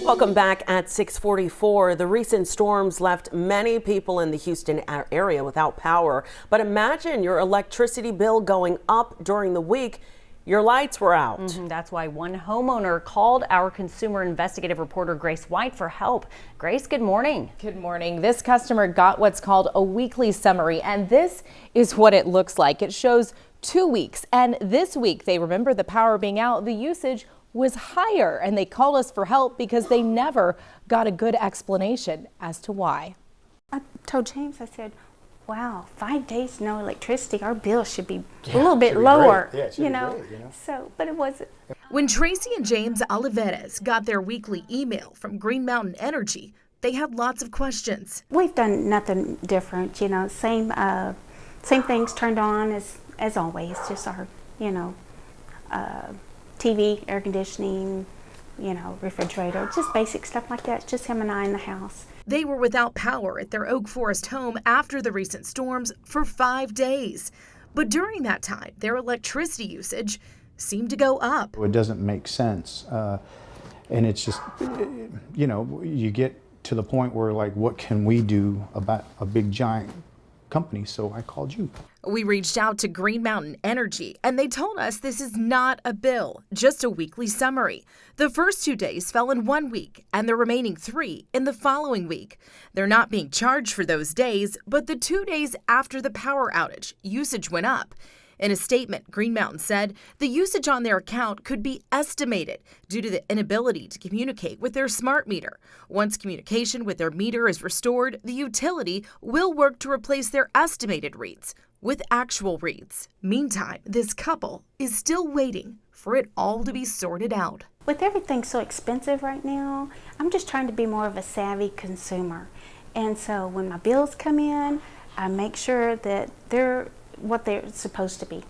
Welcome back at 6:44. The recent storms left many people in the Houston area without power. But imagine your electricity bill going up during the week. Your lights were out. That's why one homeowner called our consumer investigative reporter Grace White for help. Grace, good morning. Good morning. This customer got what's called a weekly summary, and this is what it looks like. It shows 2 weeks, and this week they remember the power being out, the usage was higher, and they called us for help because they never got a good explanation as to why. I told James, I said, wow, 5 days no electricity, our bill should be a little bit lower, you know? So, but it wasn't. When Tracy and James Olivares got their weekly email from Green Mountain Energy, they had lots of questions. We've done nothing different, you know, same things turned on as always, just our, you know, TV, air conditioning, you know, refrigerator, just basic stuff like that, just him and I in the house. They were without power at their Oak Forest home after the recent storms for 5 days. But during that time, their electricity usage seemed to go up. It doesn't make sense. And it's just, you know, you get to the point where, like, what can we do about a big giant company? So I called you. We reached out to Green Mountain Energy, and they told us this is not a bill, just a weekly summary. The first 2 days fell in 1 week, and the remaining 3 in the following week. They're not being charged for those days, but the 2 days after the power outage, usage went up. In a statement, Green Mountain said the usage on their account could be estimated due to the inability to communicate with their smart meter. Once communication with their meter is restored, the utility will work to replace their estimated reads with actual reads. Meantime, this couple is still waiting for it all to be sorted out. With everything so expensive right now, I'm just trying to be more of a savvy consumer. And so when my bills come in, I make sure that they're what they're supposed to be.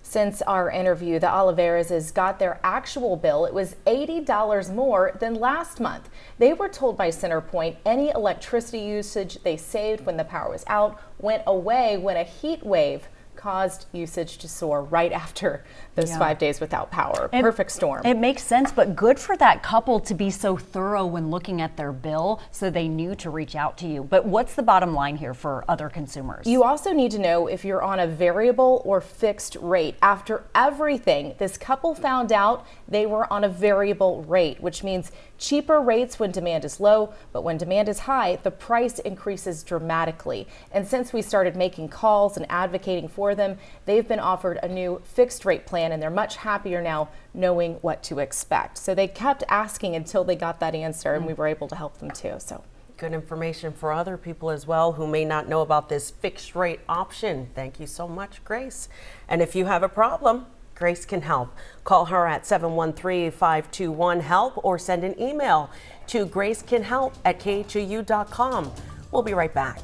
Since our interview, the Olivares got their actual bill. It was $80 more than last month. They were told by CenterPoint any electricity usage they saved when the power was out went away when a heat wave caused usage to soar right after those 5 days without power. Perfect storm. It makes sense, but good for that couple to be so thorough when looking at their bill so they knew to reach out to you. But what's the bottom line here for other consumers? You also need to know if you're on a variable or fixed rate. After everything, this couple found out they were on a variable rate, which means cheaper rates when demand is low, but when demand is high, the price increases dramatically. And since we started making calls and advocating for them, they've been offered a new fixed rate plan, and they're much happier now knowing what to expect. So they kept asking until they got that answer, and we were able to help them too. So Good information for other people as well who may not know about this fixed rate option. Thank you so much, Grace. And if you have a problem, Grace can help. Call her at 713-521-HELP or send an email to gracecanhelp@khou.com. We'll be right back.